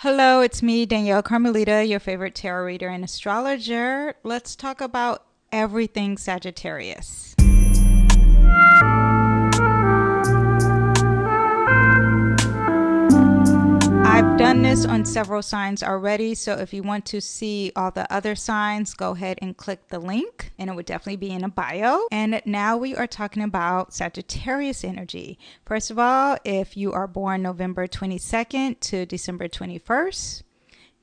Hello, it's me, Danyell Carmelita, your favorite tarot reader and astrologer. Let's talk about everything Sagittarius. I've done this on several signs already, so if you want to see all the other signs, go ahead and click the link, and it would definitely be in a bio. And now we are talking about Sagittarius energy. First of all, if you are born November 22nd to December 21st,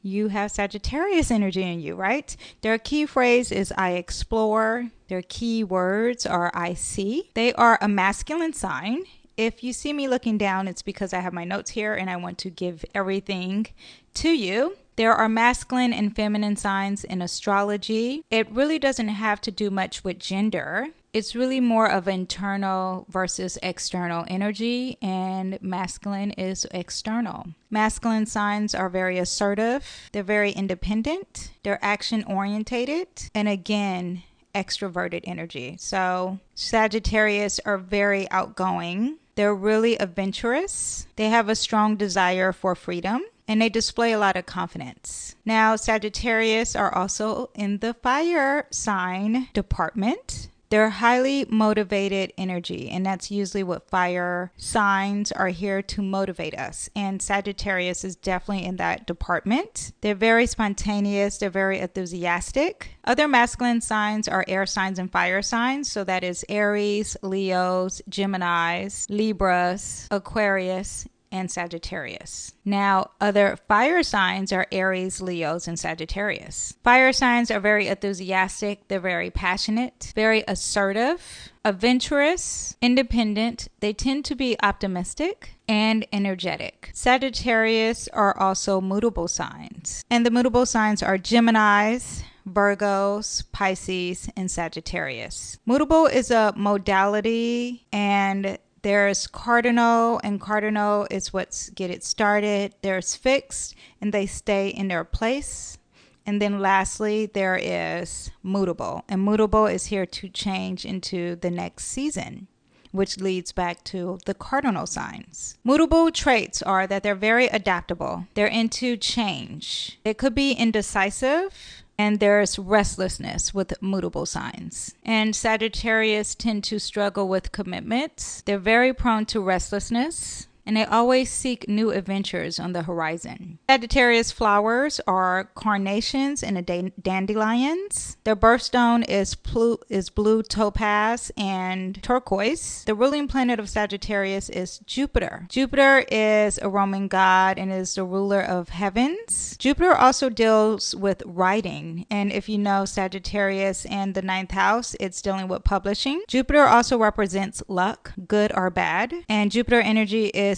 you have Sagittarius energy in you, right? Their key phrase is I explore. Their key words are I see. They are a masculine sign. If you see me looking down, it's because I have my notes here and I want to give everything to you. There are masculine and feminine signs in astrology. It really doesn't have to do much with gender. It's really more of internal versus external energy, and masculine is external. Masculine signs are very assertive. They're very independent. They're action orientated. And again, extroverted energy. So Sagittarius are very outgoing. They're really adventurous. They have a strong desire for freedom, and they display a lot of confidence. Now, Sagittarius are also in the fire sign department. They're highly motivated energy, and that's usually what fire signs are here to motivate us. And Sagittarius is definitely in that department. They're very spontaneous. They're very enthusiastic. Other masculine signs are air signs and fire signs. So that is Aries, Leos, Geminis, Libras, Aquarius, and Sagittarius. Now, other fire signs are Aries, Leos, and Sagittarius. Fire signs are very enthusiastic. They're very passionate, very assertive, adventurous, independent. They tend to be optimistic and energetic. Sagittarius are also mutable signs. And the mutable signs are Geminis, Virgos, Pisces, and Sagittarius. Mutable is a modality, and there's cardinal, and cardinal is what's get it started. There's fixed, and they stay in their place. And then lastly, there is mutable. And mutable is here to change into the next season, which leads back to the cardinal signs. Mutable traits are that they're very adaptable. They're into change. They could be indecisive. And there's restlessness with mutable signs. And Sagittarius tend to struggle with commitments. They're very prone to restlessness, and they always seek new adventures on the horizon. Sagittarius flowers are carnations and dandelions. Their birthstone is blue topaz and turquoise. The ruling planet of Sagittarius is Jupiter. Jupiter is a Roman god and is the ruler of heavens. Jupiter also deals with writing. And if you know Sagittarius and the ninth house, it's dealing with publishing. Jupiter also represents luck, good or bad. And Jupiter energy is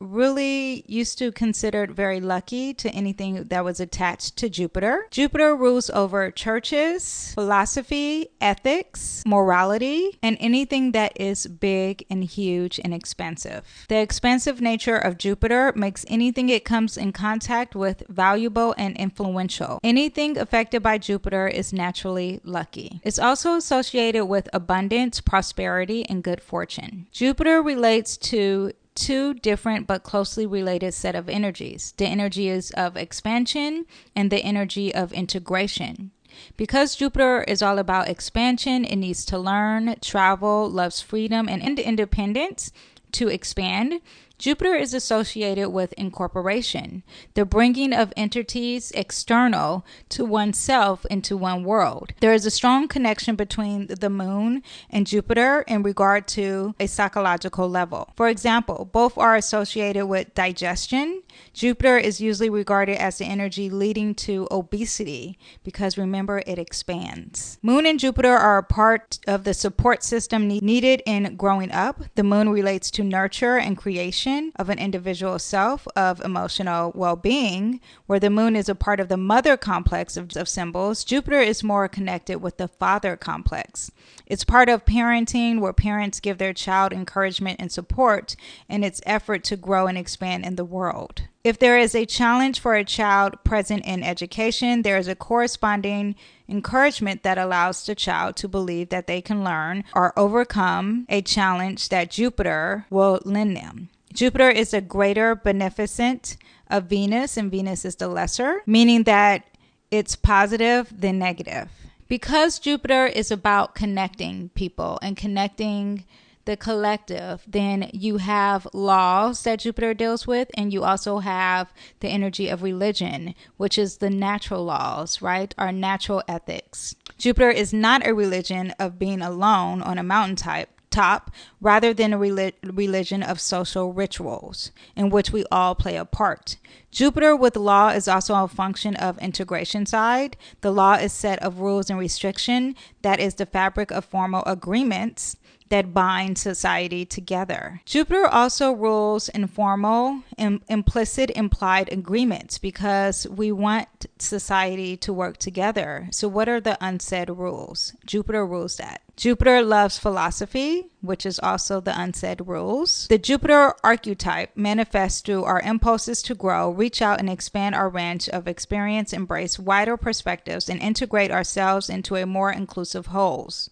really used to considered very lucky to anything that was attached to Jupiter. Jupiter rules over churches, philosophy, ethics, morality, and anything that is big and huge and expensive. The expansive nature of Jupiter makes anything it comes in contact with valuable and influential. Anything affected by Jupiter is naturally lucky. It's also associated with abundance, prosperity, and good fortune. Jupiter relates to two different but closely related set of energies. The energy is of expansion and the energy of integration. Because Jupiter is all about expansion, it needs to learn, travel, loves freedom, and independence to expand. Jupiter is associated with incorporation, the bringing of entities external to oneself into one world. There is a strong connection between the moon and Jupiter in regard to a psychological level. For example, both are associated with digestion. Jupiter is usually regarded as the energy leading to obesity because remember, it expands. Moon and Jupiter are a part of the support system needed in growing up. The moon relates to nurture and creation of an individual self, of emotional well-being, where the moon is a part of the mother complex of symbols. Jupiter is more connected with the father complex. It's part of parenting, where parents give their child encouragement and support in its effort to grow and expand in the world. If there is a challenge for a child present in education, there is a corresponding encouragement that allows the child to believe that they can learn or overcome a challenge that Jupiter will lend them. Jupiter is a greater beneficent of Venus, and Venus is the lesser, meaning that it's positive than negative. Because Jupiter is about connecting people and connecting the collective, then you have laws that Jupiter deals with, and you also have the energy of religion, which is the natural laws, right? Our natural ethics. Jupiter is not a religion of being alone on a mountaintop, rather than a religion of social rituals in which we all play a part. Jupiter with law is also a function of integration side. The law is set of rules and restriction that is the fabric of formal agreements that bind society together. Jupiter also rules informal, implicit, implied agreements because we want society to work together. So what are the unsaid rules? Jupiter rules that. Jupiter loves philosophy, which is also the unsaid rules. The Jupiter archetype manifests through our impulses to grow, reach out and expand our range of experience, embrace wider perspectives, and integrate ourselves into a more inclusive wholes.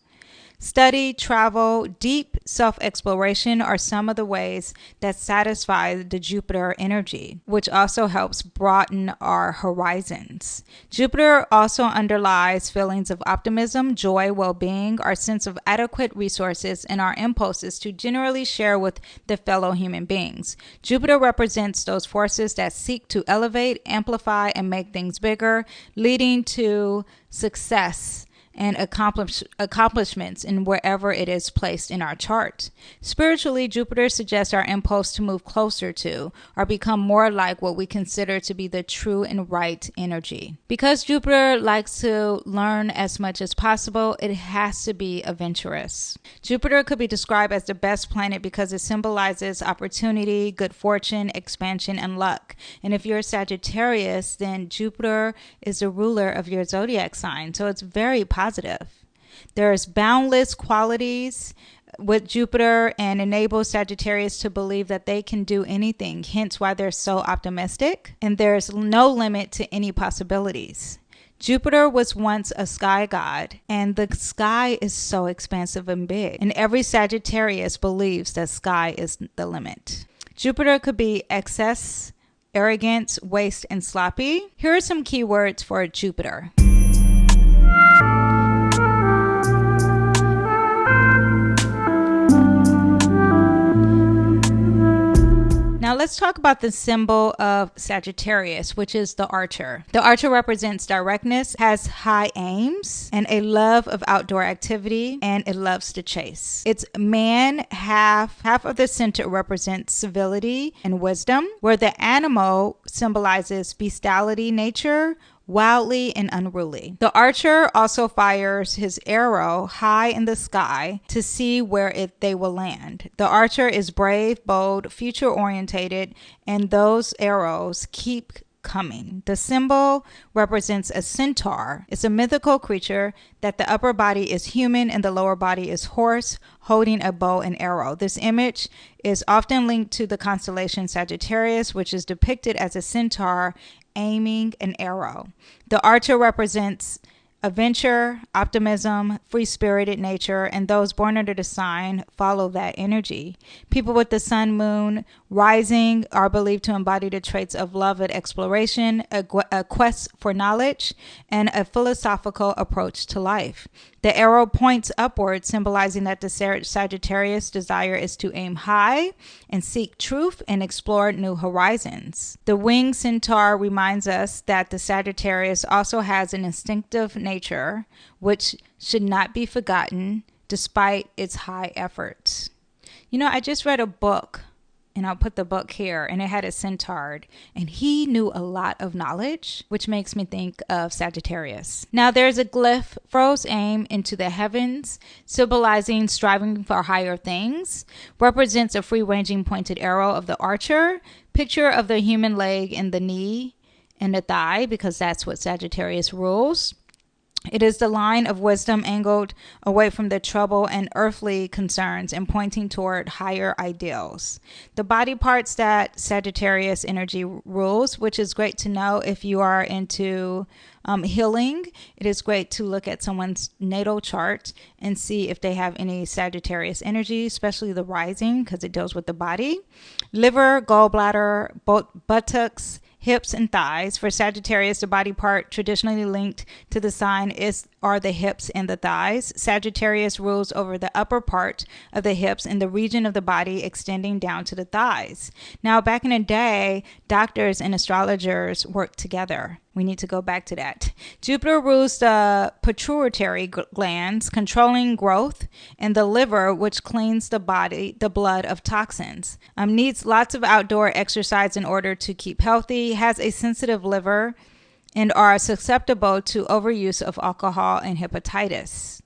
Study, travel, deep self-exploration are some of the ways that satisfy the Jupiter energy, which also helps broaden our horizons. Jupiter also underlies feelings of optimism, joy, well-being, our sense of adequate resources, and our impulses to generally share with the fellow human beings. Jupiter represents those forces that seek to elevate, amplify, and make things bigger, leading to success and accomplishments in wherever it is placed in our chart. Spiritually, Jupiter suggests our impulse to move closer to or become more like what we consider to be the true and right energy. Because Jupiter likes to learn as much as possible, it has to be adventurous. Jupiter could be described as the best planet because it symbolizes opportunity, good fortune, expansion, and luck. And if you're a Sagittarius, then Jupiter is the ruler of your zodiac sign. So it's very positive. There's boundless qualities with Jupiter and enables Sagittarius to believe that they can do anything, hence why they're so optimistic, and there's no limit to any possibilities. Jupiter was once a sky god, and the sky is so expansive and big, and every Sagittarius believes that sky is the limit. Jupiter could be excess, arrogance, waste, and sloppy. Here are some keywords for Jupiter. Now let's talk about the symbol of Sagittarius, which is the archer. The archer represents directness, has high aims, and a love of outdoor activity, and it loves to chase. Its man half of the center represents civility and wisdom, where the animal symbolizes bestiality, nature, wildly and unruly. The archer also fires his arrow high in the sky to see where they will land. The archer is brave, bold, future-orientated, and those arrows keep coming. The symbol represents a centaur. It's a mythical creature that the upper body is human and the lower body is horse, holding a bow and arrow. This image is often linked to the constellation Sagittarius, which is depicted as a centaur aiming an arrow. The archer represents adventure, optimism, free-spirited nature, and those born under the sign follow that energy. People with the sun, moon, rising are believed to embody the traits of love and exploration, a quest for knowledge, and a philosophical approach to life. The arrow points upward, symbolizing that the Sagittarius desire is to aim high and seek truth and explore new horizons. The winged centaur reminds us that the Sagittarius also has an instinctive nature, which should not be forgotten despite its high efforts. You know, I just read a book, and I'll put the book here, and it had a centaur, and he knew a lot of knowledge, which makes me think of Sagittarius. Now there's a glyph, throws aim into the heavens, symbolizing striving for higher things, represents a free-ranging pointed arrow of the archer, picture of the human leg and the knee and the thigh, because that's what Sagittarius rules. It is the line of wisdom angled away from the trouble and earthly concerns and pointing toward higher ideals. The body parts that Sagittarius energy rules, which is great to know if you are into healing. It is great to look at someone's natal chart and see if they have any Sagittarius energy, especially the rising, because it deals with the body. Liver, gallbladder, buttocks, hips and thighs. For Sagittarius, the body part traditionally linked to the sign are the hips and the thighs. Sagittarius rules over the upper part of the hips and the region of the body extending down to the thighs. Now, back in the day, doctors and astrologers worked together. We need to go back to that. Jupiter rules the pituitary glands, controlling growth, and the liver, which cleans the blood of toxins. Needs lots of outdoor exercise in order to keep healthy, has a sensitive liver, and are susceptible to overuse of alcohol and hepatitis.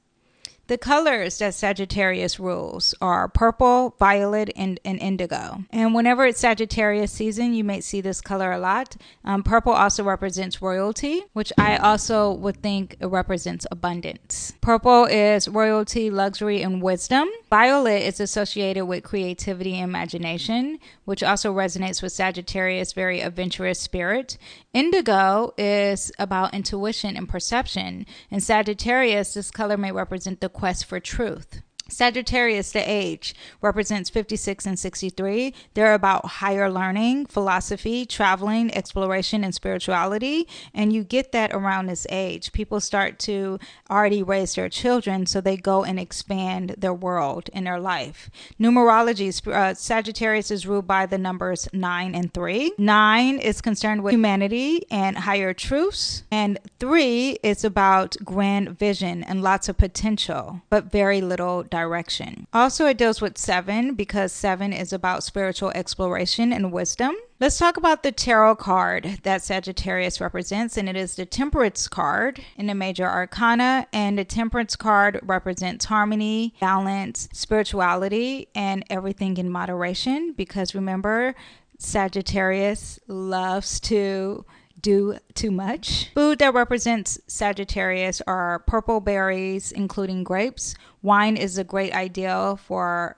The colors that Sagittarius rules are purple, violet, and indigo. And whenever it's Sagittarius season, you may see this color a lot. Purple also represents royalty, which I also would think represents abundance. Purple is royalty, luxury, and wisdom. Violet is associated with creativity and imagination, which also resonates with Sagittarius' very adventurous spirit. Indigo is about intuition and perception. In Sagittarius, this color may represent the quest for truth. Sagittarius, the age, represents 56 and 63. They're about higher learning, philosophy, traveling, exploration, and spirituality. And you get that around this age. People start to already raise their children, so they go and expand their world in their life. Numerology, Sagittarius is ruled by the numbers 9 and 3. 9 is concerned with humanity and higher truths. And 3 is about grand vision and lots of potential, but very little direction. Also, it deals with 7 because 7 is about spiritual exploration and wisdom. Let's talk about the tarot card that Sagittarius represents, and it is the Temperance card in the major arcana, and the Temperance card represents harmony, balance, spirituality, and everything in moderation, because remember, Sagittarius loves to do too much. Food that represents Sagittarius are purple berries, including grapes. Wine is a great ideal for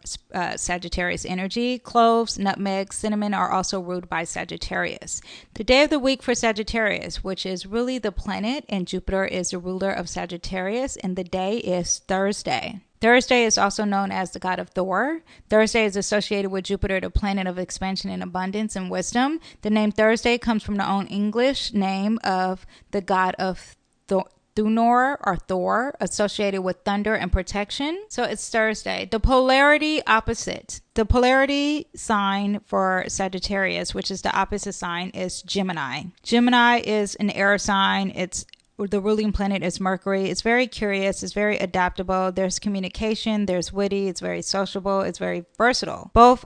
Sagittarius energy. Cloves, nutmeg, cinnamon are also ruled by Sagittarius. The day of the week for Sagittarius, which is really the planet, and Jupiter is the ruler of Sagittarius, and the day is Thursday. Thursday is also known as the god of Thor. Thursday is associated with Jupiter, the planet of expansion and abundance and wisdom. The name Thursday comes from the own English name of the god of Thunor or Thor, associated with thunder and protection. So it's Thursday. The polarity opposite. The polarity sign for Sagittarius, which is the opposite sign, is Gemini. Gemini is an air sign. The ruling planet is Mercury. It's very curious. It's very adaptable. There's communication. There's witty. It's very sociable. It's very versatile. Both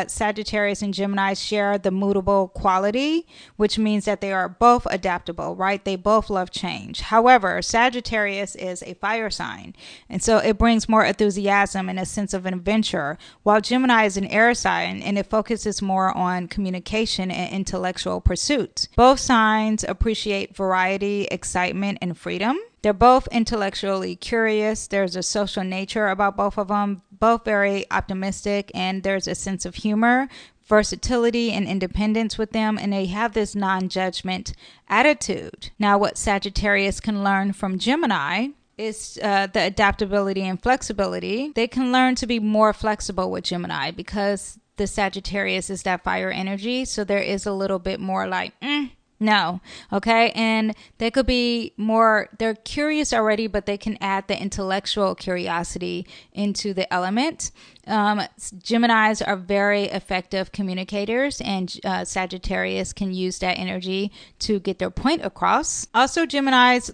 Sagittarius and Gemini share the mutable quality, which means that they are both adaptable, right? They both love change. However, Sagittarius is a fire sign, and so it brings more enthusiasm and a sense of adventure, while Gemini is an air sign, and it focuses more on communication and intellectual pursuits. Both signs appreciate variety, excitement, and freedom. They're both intellectually curious. There's a social nature about both of them, both very optimistic, and there's a sense of humor, versatility, and independence with them, and they have this non-judgment attitude. Now, what Sagittarius can learn from Gemini is the adaptability and flexibility. They can learn to be more flexible with Gemini because the Sagittarius is that fire energy, so there is a little bit more like, no. Okay. And they could be more, they're curious already, but they can add the intellectual curiosity into the element. Geminis are very effective communicators, and Sagittarius can use that energy to get their point across. Also, Geminis,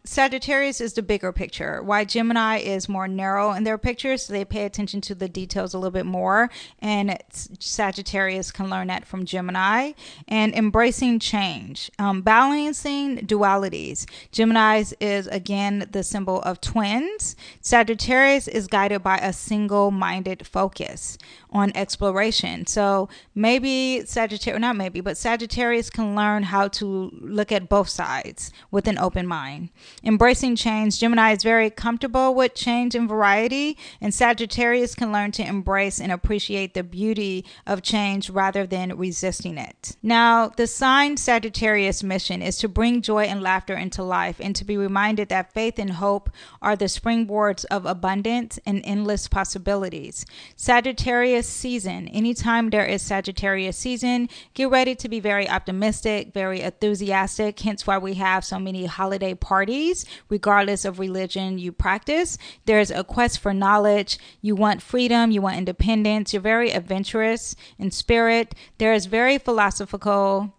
Sagittarius is the bigger picture, while Gemini is more narrow in their pictures. So they pay attention to the details a little bit more, and Sagittarius can learn that from Gemini. And embracing change, balancing dualities. Geminis is again the symbol of twins. Sagittarius is guided by a single-minded focus on exploration. So maybe Sagittarius can learn how to look at both sides with an open mind. Embracing change. Gemini is very comfortable with change and variety, and Sagittarius can learn to embrace and appreciate the beauty of change rather than resisting it. Now, the sign Sagittarius mission is to bring joy and laughter into life, and to be reminded that faith and hope are the springboards of abundance and endless possibilities. energies. Sagittarius season. Anytime there is Sagittarius season, get ready to be very optimistic, very enthusiastic, hence why we have so many holiday parties, regardless of religion you practice. There's a quest for knowledge. You want freedom, you want independence, you're very adventurous in spirit. There is very philosophical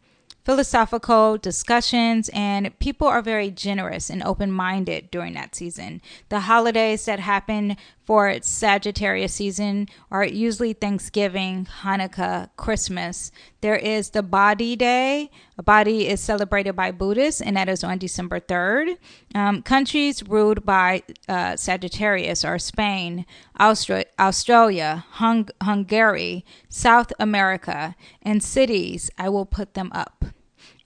discussions, and people are very generous and open-minded during that season. The holidays that happen for Sagittarius season are usually Thanksgiving, Hanukkah, Christmas. There is the Body Day. A body is celebrated by Buddhists, and that is on December 3rd. Countries ruled by Sagittarius are Spain, Australia, Hungary, South America, and cities. I will put them up.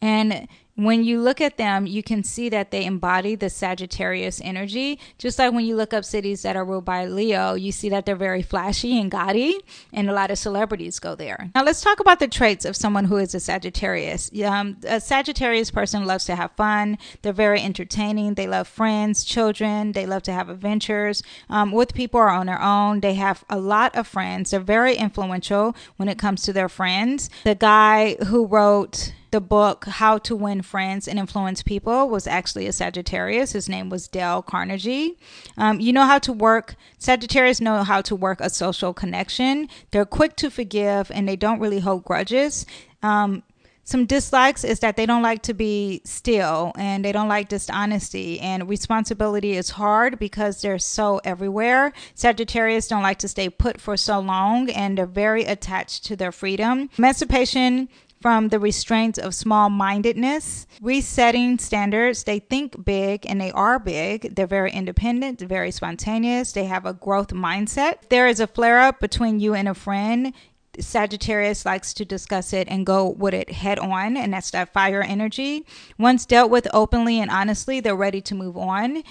And when you look at them, you can see that they embody the Sagittarius energy. Just like when you look up cities that are ruled by Leo, you see that they're very flashy and gaudy, and a lot of celebrities go there. Now let's talk about the traits of someone who is a Sagittarius. A Sagittarius person loves to have fun. They're very entertaining. They love friends, children. They love to have adventures with people or on their own. They have a lot of friends. They're very influential when it comes to their friends. The guy who wrote the book How to Win Friends and Influence People was actually a Sagittarius. His name was Dale Carnegie. Sagittarius know how to work a social connection. They're quick to forgive, and they don't really hold grudges. Some dislikes is that they don't like to be still, and they don't like dishonesty, and responsibility is hard because they're so everywhere. Sagittarius don't like to stay put for so long, and they're very attached to their freedom. Emancipation from the restraints of small-mindedness, resetting standards. They think big, and they are big. They're very independent, very spontaneous. They have a growth mindset. If there is a flare-up between you and a friend, Sagittarius likes to discuss it and go with it head on, and that's that fire energy. Once dealt with openly and honestly, they're ready to move on.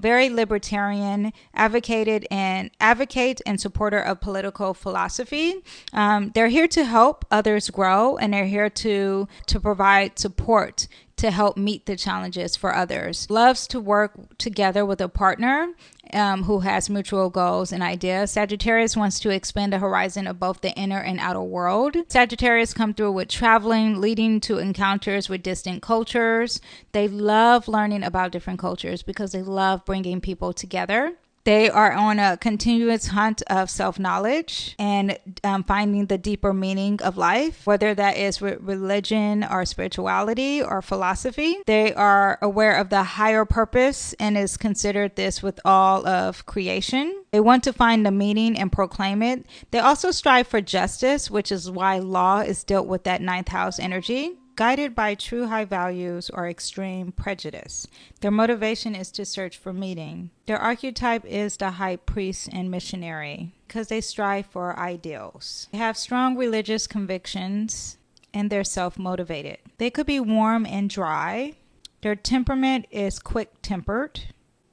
Very libertarian, advocate and supporter of political philosophy. They're here to help others grow, and they're here to provide support to help meet the challenges for others. Loves to work together with a partner who has mutual goals and ideas. Sagittarius wants to expand the horizon of both the inner and outer world. Sagittarius come through with traveling, leading to encounters with distant cultures. They love learning about different cultures because they love bringing people together. They are on a continuous hunt of self-knowledge and finding the deeper meaning of life, whether that is with religion or spirituality or philosophy. They are aware of the higher purpose and is considered this with all of creation. They want to find the meaning and proclaim it. They also strive for justice, which is why law is dealt with that 9th house energy. Guided by true high values or extreme prejudice. Their motivation is to search for meaning. Their archetype is the high priest and missionary because they strive for ideals. They have strong religious convictions and they're self-motivated. They could be warm and dry. Their temperament is quick-tempered.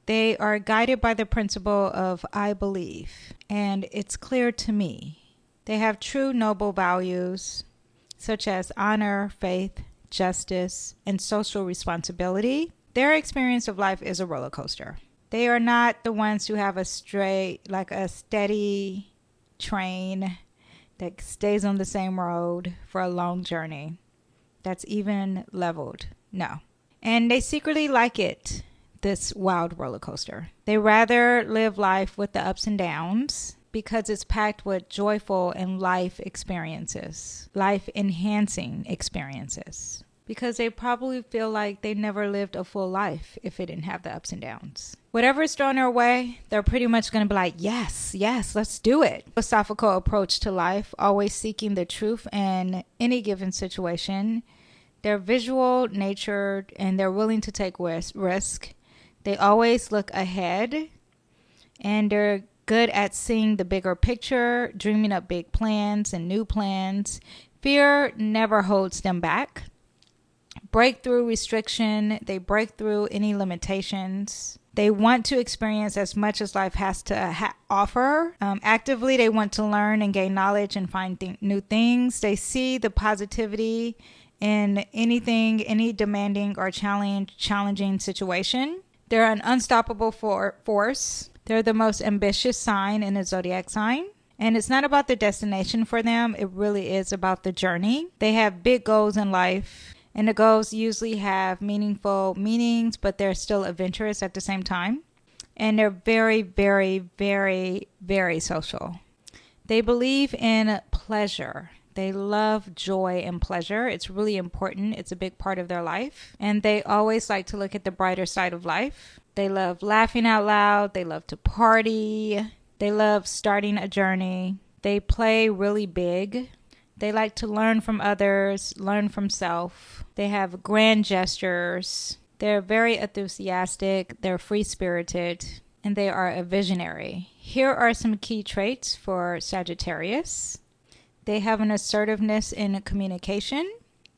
They are guided by the principle of I believe and it's clear to me. They have true noble values such as honor, faith, justice, and social responsibility. Their experience of life is a roller coaster. They are not the ones who have a steady train that stays on the same road for a long journey that's even leveled. No. And they secretly like it, this wild roller coaster. They rather live life with the ups and downs because it's packed with joyful and life experiences, life-enhancing experiences, because they probably feel like they never lived a full life if it didn't have the ups and downs. Whatever is thrown their way, they're pretty much going to be like, yes, let's do it. Philosophical approach to life, always seeking the truth in any given situation. They're visual natured and they're willing to take risk. They always look ahead and they're good at seeing the bigger picture, dreaming up big plans and new plans. Fear never holds them back. Breakthrough restriction, they break through any limitations. They want to experience as much as life has to offer. Actively, they want to learn and gain knowledge and find new things. They see the positivity in anything, any demanding or challenging situation. They're an unstoppable force. They're the most ambitious sign in a zodiac sign. And it's not about the destination for them. It really is about the journey. They have big goals in life, and the goals usually have meaningful meanings, but they're still adventurous at the same time. And they're very, very, very, very social. They believe in pleasure. They love joy and pleasure. It's really important. It's a big part of their life. And they always like to look at the brighter side of life. They love laughing out loud. They love to party. They love starting a journey. They play really big. They like to learn from others, learn from self. They have grand gestures. They're very enthusiastic. They're free-spirited. And they are a visionary. Here are some key traits for Sagittarius. They have an assertiveness in communication.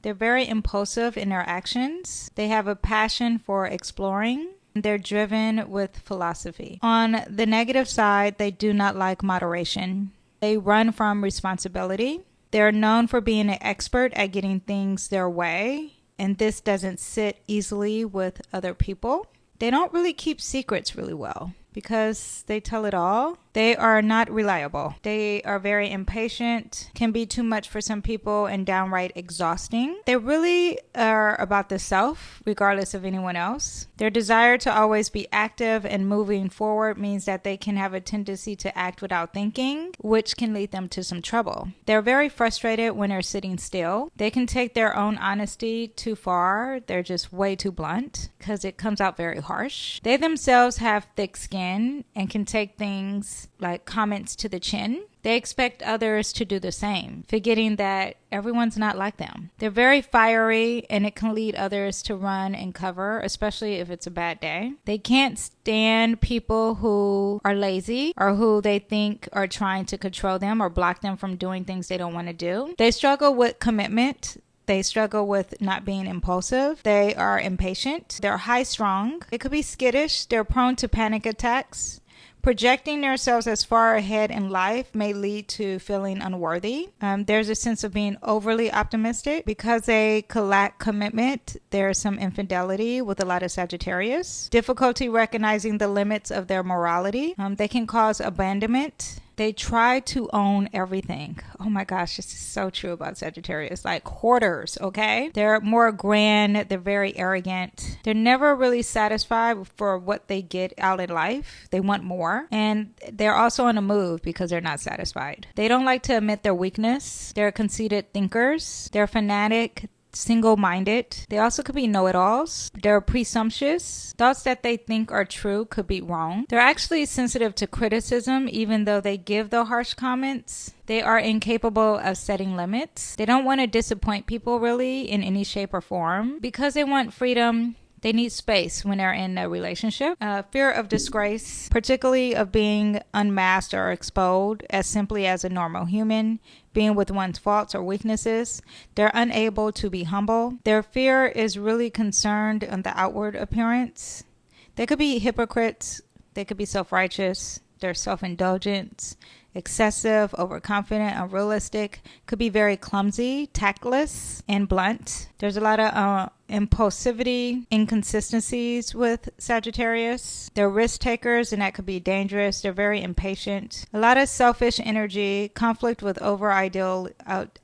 They're very impulsive in their actions. They have a passion for exploring. They're driven with philosophy. On the negative side, they do not like moderation. They run from responsibility. They're known for being an expert at getting things their way, and this doesn't sit easily with other people. They don't really keep secrets really well because they tell it all. They are not reliable. They are very impatient, can be too much for some people, and downright exhausting. They really are about the self, regardless of anyone else. Their desire to always be active and moving forward means that they can have a tendency to act without thinking, which can lead them to some trouble. They're very frustrated when they're sitting still. They can take their own honesty too far. They're just way too blunt because it comes out very harsh. They themselves have thick skin and can take things like comments to the chin. They expect others to do the same, forgetting that everyone's not like them. They're very fiery, and it can lead others to run and cover, especially if it's a bad day. They can't stand people who are lazy or who they think are trying to control them or block them from doing things they don't want to do. They struggle with commitment. They struggle with not being impulsive. They are impatient. They're high-strung. They could be skittish. They're prone to panic attacks. Projecting themselves as far ahead in life may lead to feeling unworthy. There's a sense of being overly optimistic. Because they lack commitment, there's some infidelity with a lot of Sagittarius. Difficulty recognizing the limits of their morality. They can cause abandonment. They try to own everything. Oh my gosh, this is so true about Sagittarius. Like hoarders, okay? They're more grand. They're very arrogant. They're never really satisfied for what they get out in life. They want more. And they're also on the move because they're not satisfied. They don't like to admit their weakness. They're conceited thinkers. They're fanatic. Single-minded. They also could be know-it-alls. They're presumptuous. Thoughts that they think are true could be wrong. They're actually sensitive to criticism, even though they give the harsh comments. They are incapable of setting limits. They don't want to disappoint people really in any shape or form. Because they want freedom, they need space when they're in a relationship. Fear of disgrace, particularly of being unmasked or exposed as simply as a normal human, being with one's faults or weaknesses. They're unable to be humble. Their fear is really concerned on the outward appearance. They could be hypocrites. They could be self-righteous. They're self-indulgent, excessive, overconfident, unrealistic. Could be very clumsy, tactless, and blunt. There's a lot of impulsivity, inconsistencies with Sagittarius. They're risk takers, and that could be dangerous. They're very impatient. A lot of selfish energy, conflict with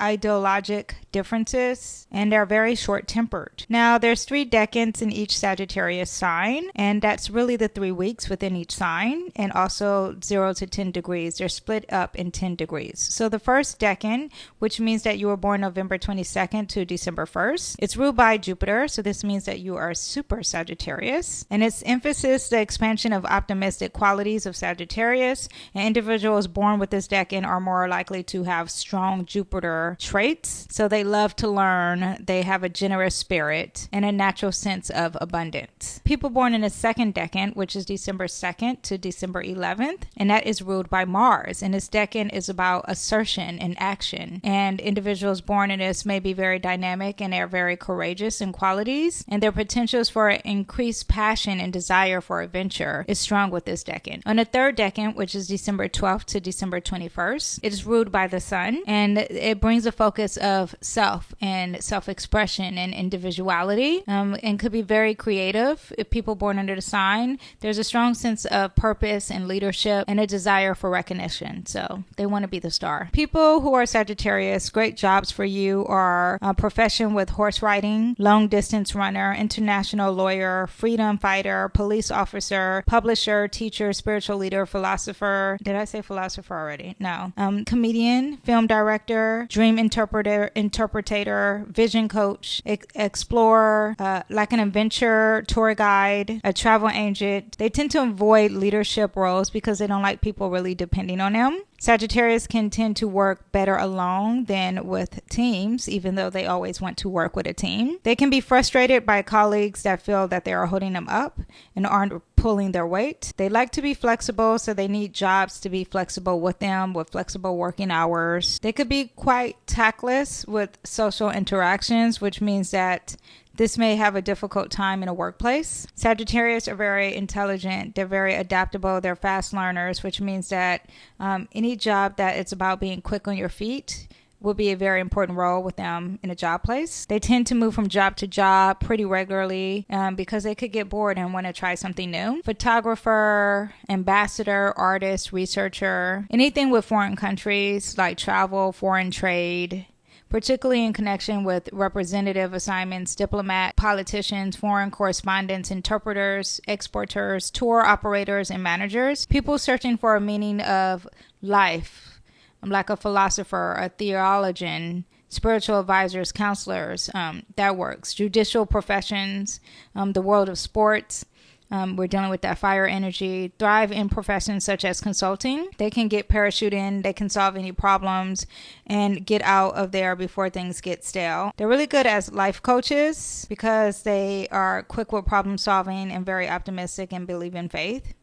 ideologic differences, and they're very short-tempered. Now, there's 3 decans in each Sagittarius sign, and that's really the 3 weeks within each sign, and also 0 to 10 degrees. They're split up in 10 degrees. So the first decan, which means that you were born November 22nd to December 1st, it's ruled by Jupiter. So this means that you are super Sagittarius, and its emphasis the expansion of optimistic qualities of Sagittarius, and individuals born with this decan are more likely to have strong Jupiter traits. So they love to learn, they have a generous spirit, and a natural sense of abundance. People born in the second decan, which is December 2nd to December 11th, and that is ruled by Mars, and this decan is about assertion and action, and individuals born in this may be very dynamic, and they're very courageous and qualities, and their potentials for increased passion and desire for adventure is strong with this decan. On the third decan, which is December 12th to December 21st, it is ruled by the sun, and it brings a focus of self and self-expression and individuality, and could be very creative. If people born under the sign, there's a strong sense of purpose and leadership and a desire for recognition, so they want to be the star. People who are Sagittarius, great jobs for you are a profession with horse riding, long distance runner, international lawyer, freedom fighter, police officer, publisher, teacher, spiritual leader, philosopher. Did I say philosopher already? No. Comedian, film director, dream interpreter, vision coach, explorer, like an adventure, tour guide, a travel agent. They tend to avoid leadership roles because they don't like people really depending on them. Sagittarius can tend to work better alone than with teams, even though they always want to work with a team. They can be frustrated by colleagues that feel that they are holding them up and aren't pulling their weight. They like to be flexible, so they need jobs to be flexible with them, with flexible working hours. They could be quite tactless with social interactions, which means that this may have a difficult time in a workplace. Sagittarius are very intelligent. They're very adaptable. They're fast learners, which means that any job that it's about being quick on your feet will be a very important role with them in a job place. They tend to move from job to job pretty regularly because they could get bored and want to try something new. Photographer, ambassador, artist, researcher, anything with foreign countries like travel, foreign trade, particularly in connection with representative assignments, diplomat, politicians, foreign correspondents, interpreters, exporters, tour operators, and managers. People searching for a meaning of life, like a philosopher, a theologian, spiritual advisors, counselors, that works. Judicial professions, the world of sports. We're dealing with that fire energy. Thrive in professions such as consulting. They can get parachute in. They can solve any problems and get out of there before things get stale. They're really good as life coaches because they are quick with problem solving and very optimistic and believe in faith.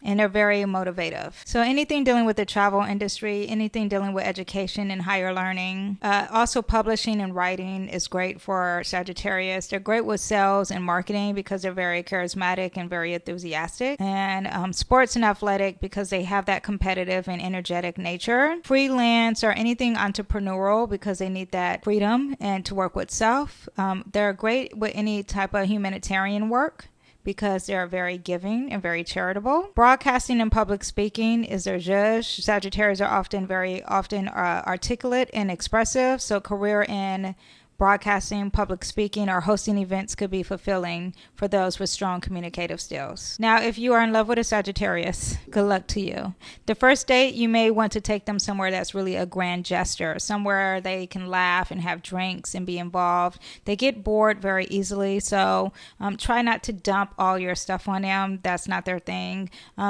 And they're very motivative. So anything dealing with the travel industry, anything dealing with education and higher learning. Also publishing and writing is great for Sagittarius. They're great with sales and marketing because they're very charismatic and very enthusiastic. And sports and athletic because they have that competitive and energetic nature. Freelance or anything entrepreneurial because they need that freedom and to work with self. They're great with any type of humanitarian work because they're very giving and very charitable. Broadcasting and public speaking is their judge. Sagittarius are very often articulate and expressive, so career in broadcasting, public speaking, or hosting events could be fulfilling for those with strong communicative skills. Now, if you are in love with a Sagittarius, good luck to you. The first date, you may want to take them somewhere that's really a grand gesture, somewhere they can laugh and have drinks and be involved. They get bored very easily, so try not to dump all your stuff on them. That's not their thing.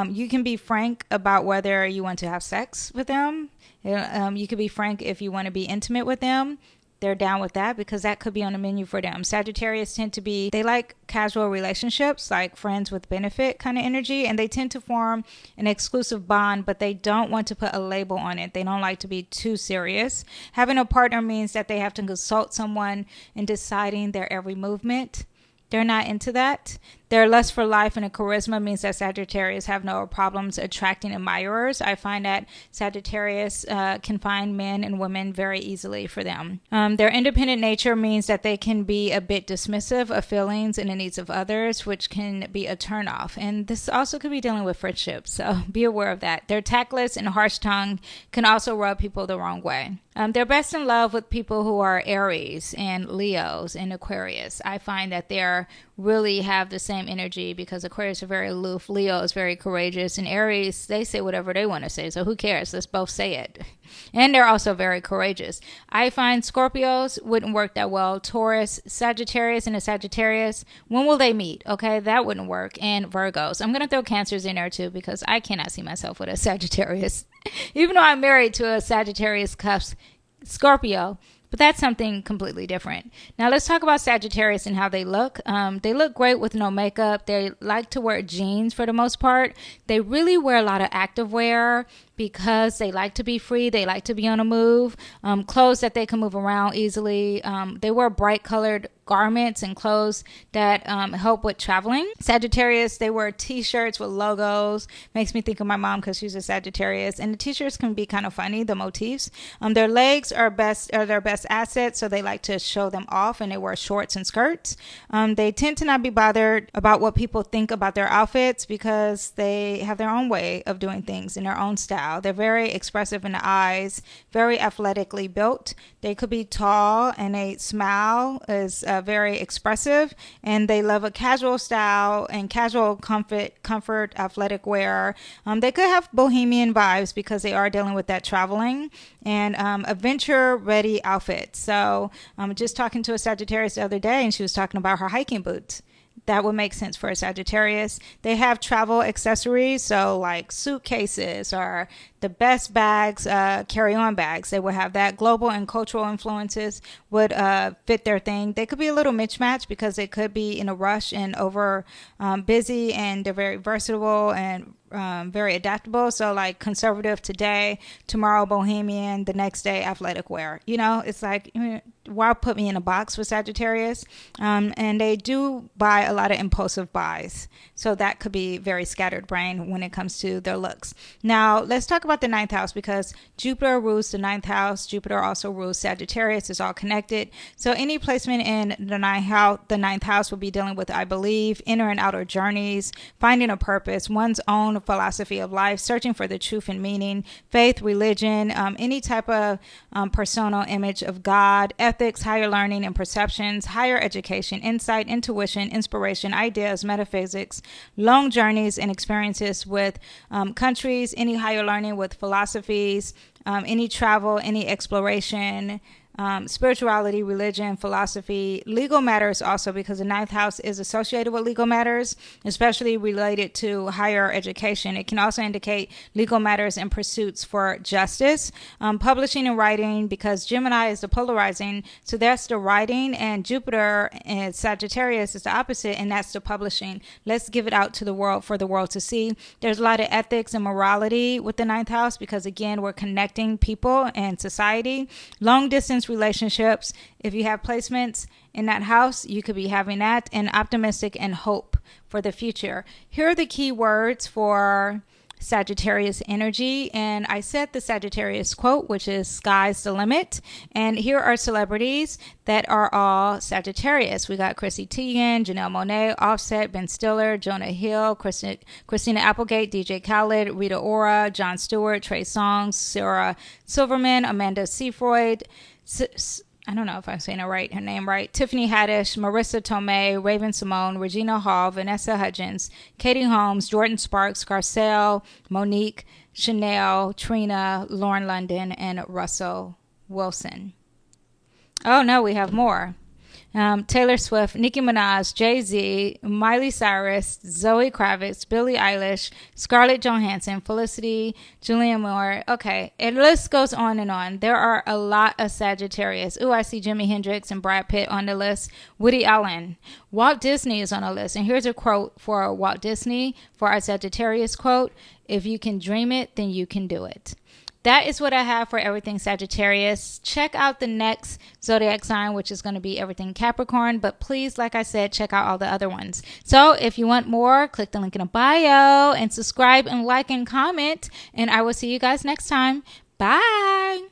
You can be frank about whether you want to have sex with them. You can be frank if you want to be intimate with them. They're down with that because that could be on the menu for them. Sagittarius they like casual relationships, like friends with benefit kind of energy, and they tend to form an exclusive bond, but they don't want to put a label on it. They don't like to be too serious. Having a partner means that they have to consult someone in deciding their every movement. They're not into that. Their lust for life and a charisma means that Sagittarius have no problems attracting admirers. I find that Sagittarius can find men and women very easily for them. Their independent nature means that they can be a bit dismissive of feelings and the needs of others, which can be a turnoff. And this also could be dealing with friendships, so be aware of that. Their tactless and harsh tongue can also rub people the wrong way. They're best in love with people who are Aries and Leos and Aquarius. I find that they're really have the same energy because Aquarius are very aloof, Leo is very courageous, and Aries, they say whatever they want to say, so who cares? Let's both say it. And they're also very courageous. I find Scorpios wouldn't work that well. Taurus, Sagittarius, and a Sagittarius, when will they meet? Okay, that wouldn't work. And Virgos. I'm going to throw Cancers in there too because I cannot see myself with a Sagittarius. Even though I'm married to a Sagittarius cuffs Scorpio, but that's something completely different. Now let's talk about Sagittarius and how they look. They look great with no makeup. They like to wear jeans for the most part. They really wear a lot of activewear because they like to be free. They like to be on a move. Clothes that they can move around easily. They wear bright colored garments and clothes that help with traveling. Sagittarius, they wear t-shirts with logos. Makes me think of my mom because she's a Sagittarius. And the t-shirts can be kind of funny, the motifs. Their legs are their best asset, so they like to show them off, and they wear shorts and skirts. They tend to not be bothered about what people think about their outfits because they have their own way of doing things in their own style. They're very expressive in the eyes, very athletically built. They could be tall, and they smile is very expressive, and they love a casual style and casual comfort athletic wear. They could have bohemian vibes because they are dealing with that traveling, and adventure ready outfits. So I'm just talking to a Sagittarius the other day, and she was talking about her hiking boots. That would make sense for a Sagittarius. They have travel accessories, so like suitcases or the best bags, carry-on bags. They would have that. Global and cultural influences would fit their thing. They could be a little mismatched because they could be in a rush and over busy, and they're very versatile and very adaptable. So like conservative today, tomorrow bohemian, the next day athletic wear. You know, it's like, why put me in a box with Sagittarius? And they do buy a lot of impulsive buys. So that could be very scattered brain when it comes to their looks. Now, let's talk about the ninth house, because Jupiter rules the ninth house. Jupiter also rules Sagittarius. It's all connected. So any placement in the ninth house will be dealing with, I believe, inner and outer journeys, finding a purpose, one's own philosophy of life, searching for the truth and meaning, faith, religion, any type of personal image of God, ethics, higher learning and perceptions, higher education, insight, intuition, inspiration, ideas, metaphysics, long journeys and experiences with countries, any higher learning with philosophies, any travel, any exploration, spirituality, religion, philosophy, legal matters also, because the ninth house is associated with legal matters, especially related to higher education. It can also indicate legal matters and pursuits for justice. Publishing and writing, because Gemini is the polarizing, so that's the writing, and Jupiter and Sagittarius is the opposite, and that's the publishing. Let's give it out to the world for the world to see. There's a lot of ethics and morality with the ninth house, because again, we're connecting people and society. Long distance relationships, if you have placements in that house, you could be having that, and optimistic and hope for the future. Here are the key words for Sagittarius energy, and I said the Sagittarius quote, which is "sky's the limit." And here are celebrities that are all Sagittarius. We got Chrissy Teigen, Janelle Monáe, Offset, Ben Stiller, Jonah Hill, Christina Applegate, DJ Khaled, Rita Ora, Jon Stewart, Trey Songz, Sarah Silverman, Amanda Seyfried, I don't know if I'm saying her name right, Tiffany Haddish, Marissa Tomei, Raven Simone, Regina Hall, Vanessa Hudgens, Katie Holmes, Jordan Sparks, Garcelle, Monique, Chanel, Trina, Lauren London, and Russell Wilson. Oh no, we have more. Taylor Swift, Nicki Minaj, Jay-Z, Miley Cyrus, Zoe Kravitz, Billie Eilish, Scarlett Johansson, Felicity, Julianne Moore. Okay, and the list goes on and on. There are a lot of Sagittarius. Ooh, I see Jimi Hendrix and Brad Pitt on the list. Woody Allen. Walt Disney is on the list. And here's a quote for Walt Disney, for our Sagittarius quote: "If you can dream it, then you can do it." That is what I have for everything Sagittarius. Check out the next zodiac sign, which is going to be everything Capricorn. But please, like I said, check out all the other ones. So if you want more, click the link in the bio and subscribe and like and comment. And I will see you guys next time. Bye.